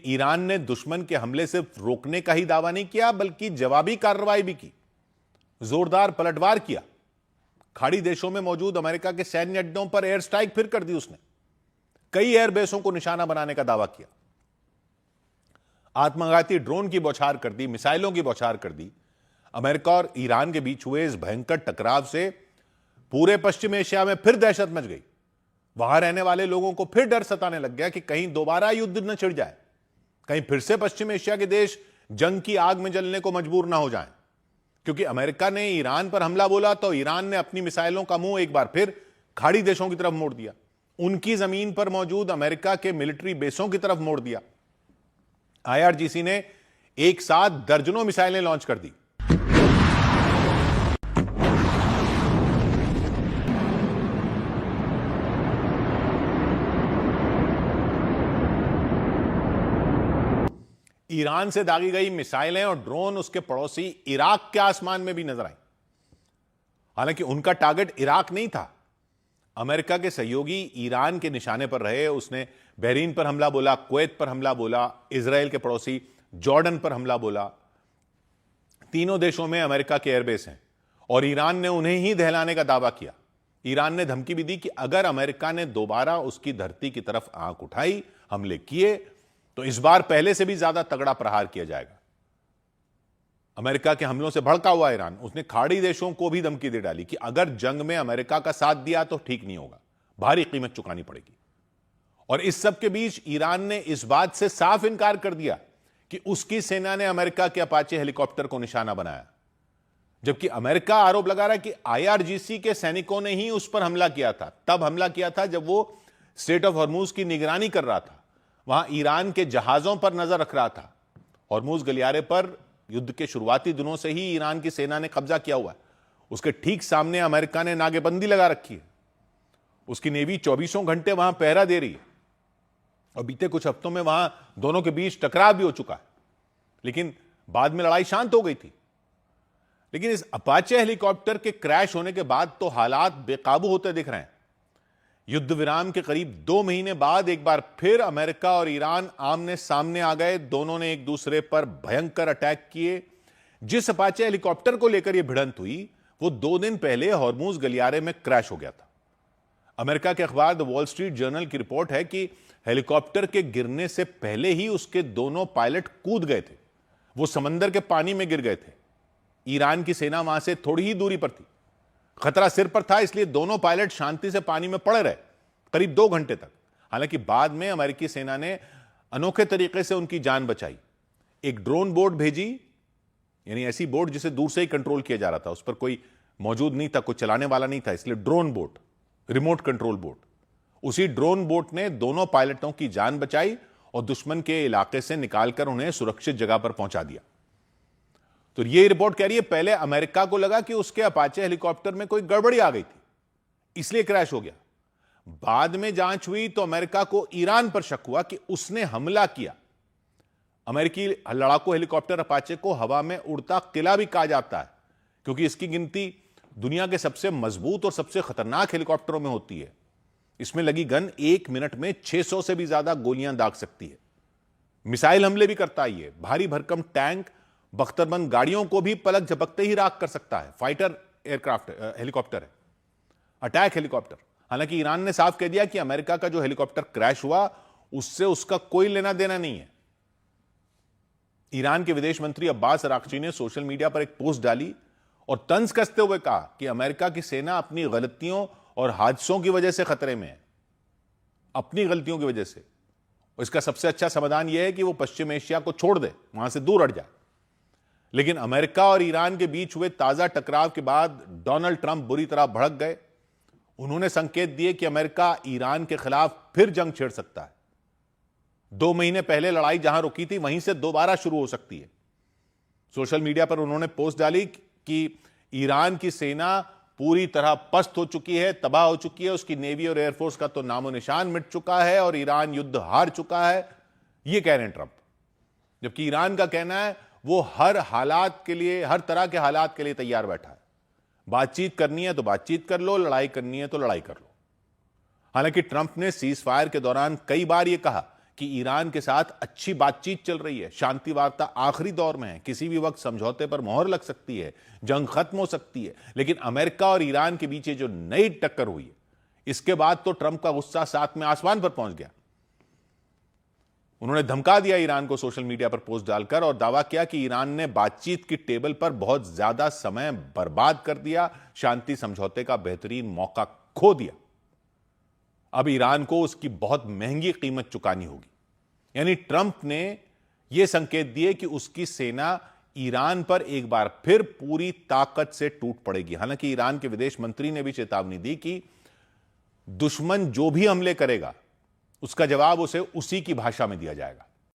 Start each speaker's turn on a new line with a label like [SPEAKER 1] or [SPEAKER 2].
[SPEAKER 1] Iran ने दुश्मन के हमले से रोकने का ही दावा नहीं किया, बल्कि जवाबी कार्रवाई भी की, जोरदार पलटवार किया। खाड़ी देशों में मौजूद अमेरिका के सैन्य अड्डों पर एयर स्ट्राइक फिर कर दी उसने। कई एयरबेसों को निशाना बनाने का दावा किया। आत्मघाती ड्रोन की बौछार कर दी, मिसाइलों की बौछार कर दी। अमेरिका और ईरान के बीच हुए इस भयंकर टकराव से पूरे पश्चिम एशिया में फिर दहशत मच गई। वहां रहने वाले लोगों को फिर डर सताने लग गया कि कहीं दोबारा युद्ध न छिड़ जाए, कहीं फिर से पश्चिम एशिया के देश जंग की आग में जलने को मजबूर ना हो जाएं। क्योंकि अमेरिका ने ईरान पर हमला बोला तो ईरान ने अपनी मिसाइलों का मुंह एक बार फिर खाड़ी देशों की तरफ मोड़ दिया, उनकी जमीन पर मौजूद अमेरिका के मिलिट्री बेसों की तरफ मोड़ दिया। आईआरजीसी ने एक साथ दर्जनों मिसाइलें लॉन्च कर दी। ईरान से दागी गई मिसाइलें और ड्रोन उसके पड़ोसी इराक के आसमान में भी नजर आई। हालांकि उनका टारगेट इराक नहीं था, अमेरिका के सहयोगी ईरान के निशाने पर रहे। उसने बहरीन पर हमला बोला, कुवैत पर हमला बोला, इजराइल के पड़ोसी जॉर्डन पर हमला बोला। तीनों देशों में अमेरिका के एयरबेस हैं और ईरान ने उन्हें ही दहलाने का दावा किया। ईरान ने धमकी भी दी कि अगर अमेरिका ने दोबारा उसकी धरती की तरफ आंख उठाई, हमले किए, तो इस बार पहले से भी ज्यादा तगड़ा प्रहार किया जाएगा। अमेरिका के हमलों से भड़का हुआ ईरान, उसने खाड़ी देशों को भी धमकी दे डाली कि अगर जंग में अमेरिका का साथ दिया तो ठीक नहीं होगा, भारी कीमत चुकानी पड़ेगी। और इस सब के बीच ईरान ने इस बात से साफ इनकार कर दिया कि उसकी सेना ने अमेरिका के अपाचे हेलीकॉप्टर को निशाना बनाया, जबकि अमेरिका आरोप लगा रहा है कि आईआरजीसी के सैनिकों ने ही उस पर हमला किया था। तब हमला किया था जब वो स्ट्रेट ऑफ हॉर्मूज की निगरानी कर रहा था, वहां ईरान के जहाजों पर नजर रख रहा था। हॉर्मूज गलियारे पर युद्ध के शुरुआती दिनों से ही ईरान की सेना ने कब्जा किया हुआ है। उसके ठीक सामने अमेरिका ने नागेबंदी लगा रखी है। उसकी नेवी 24 घंटे वहां पहरा दे रही है और बीते कुछ हफ्तों में वहां दोनों के बीच टकराव भी हो चुका है, लेकिन बाद में लड़ाई शांत हो गई थी। लेकिन इस अपाचे हेलीकॉप्टर के क्रैश होने के बाद तो हालात बेकाबू होते दिख रहे हैं। युद्ध विराम के करीब 2 महीने बाद एक बार फिर अमेरिका और ईरान आमने सामने आ गए। दोनों ने एक दूसरे पर भयंकर अटैक किए। जिस अपाचे हेलीकॉप्टर को लेकर यह भिड़ंत हुई, वो 2 दिन पहले हॉर्मूज गलियारे में क्रैश हो गया था। अमेरिका के अखबार द वॉल स्ट्रीट जर्नल की रिपोर्ट है कि हेलीकॉप्टर के गिरने से पहले ही उसके दोनों पायलट कूद गए थे, वो समंदर के पानी में गिर गए थे। ईरान की सेना वहां से थोड़ी ही दूरी पर थी, खतरा सिर पर था, इसलिए दोनों पायलट शांति से पानी में पड़े रहे करीब 2 घंटे तक। हालांकि बाद में अमेरिकी सेना ने अनोखे तरीके से उनकी जान बचाई। एक ड्रोन बोट भेजी, यानी ऐसी बोट जिसे दूर से ही कंट्रोल किया जा रहा था, उस पर कोई मौजूद नहीं था, कोई चलाने वाला नहीं था, इसलिए drone boat, remote control boat. उसी ड्रोन बोट ने दोनों पायलटों की जान बचाई और दुश्मन के इलाके से निकालकर उन्हें सुरक्षित जगह पर पहुंचा दिया। तो यह रिपोर्ट कह रही है पहले अमेरिका को लगा कि उसके अपाचे हेलीकॉप्टर में कोई गड़बड़ी आ गई थी, इसलिए क्रैश हो गया। बाद में जांच हुई तो अमेरिका को ईरान पर शक हुआ कि उसने हमला किया। अमेरिकी लड़ाकू हेलीकॉप्टर अपाचे को हवा में उड़ता किला भी कहा जाता है, क्योंकि इसकी गिनती दुनिया के सबसे मजबूत और सबसे खतरनाक हेलीकॉप्टरों में होती है। इसमें लगी गन 1 मिनट में 600 से भी ज्यादा गोलियां दाग सकती है। मिसाइल हमले भी करता है। ये भारी भरकम टैंक, बख्तरबंद गाड़ियों को भी पलक झपकते ही राख कर सकता है। फाइटर एयरक्राफ्ट हेलीकॉप्टर है, अटैक हेलीकॉप्टर। हालांकि ईरान ने साफ कह दिया कि अमेरिका का जो हेलीकॉप्टर क्रैश हुआ उससे उसका कोई लेना देना नहीं है। ईरान के विदेश मंत्री अब्बास अराक्ची ने सोशल मीडिया पर एक पोस्ट डाली और तंज कसते हुए कहा कि अमेरिका की सेना अपनी गलतियों और हादसों की वजह से खतरे में है, अपनी गलतियों की वजह से। इसका सबसे अच्छा समाधान यह है कि वो पश्चिम एशिया को छोड़ दे, वहां से दूर हट जाए। लेकिन अमेरिका और ईरान के बीच हुए ताजा टकराव के बाद डोनाल्ड ट्रंप बुरी तरह भड़क गए। उन्होंने संकेत दिए कि अमेरिका ईरान के खिलाफ फिर जंग छेड़ सकता है। 2 महीने पहले लड़ाई जहां रुकी थी वहीं से दोबारा शुरू हो सकती है। सोशल मीडिया पर उन्होंने पोस्ट डाली कि ईरान की सेना पूरी तरह पस्त हो चुकी है, तबाह हो चुकी है, उसकी नेवी और एयरफोर्स का तो नामो निशान मिट चुका है और ईरान युद्ध हार चुका है, यह कह रहे हैं ट्रंप। जबकि ईरान का कहना है वो हर हालात के लिए, हर तरह के हालात के लिए तैयार बैठा है। बातचीत करनी है तो बातचीत कर लो, लड़ाई करनी है तो लड़ाई कर लो। हालांकि ट्रंप ने सीज फायर के दौरान कई बार यह कहा कि ईरान के साथ अच्छी बातचीत चल रही है, शांति वार्ता आखिरी दौर में है, किसी भी वक्त समझौते पर मोहर लग सकती है, जंग खत्म हो सकती है। लेकिन अमेरिका और ईरान के बीच ये जो नई टक्कर हुई है, इसके बाद तो ट्रंप का गुस्सा साथ में आसमान पर पहुंच गया। उन्होंने धमका दिया ईरान को सोशल मीडिया पर पोस्ट डालकर और दावा किया कि ईरान ने बातचीत की टेबल पर बहुत ज्यादा समय बर्बाद कर दिया, शांति समझौते का बेहतरीन मौका खो दिया। अब ईरान को उसकी बहुत महंगी कीमत चुकानी होगी। यानी ट्रंप ने यह संकेत दिए कि उसकी सेना ईरान पर एक बार फिर पूरी ताकत से टूट पड़ेगी। हालांकि ईरान के विदेश मंत्री ने भी चेतावनी दी कि दुश्मन जो भी हमले करेगा उसका जवाब उसे उसी की भाषा में दिया जाएगा।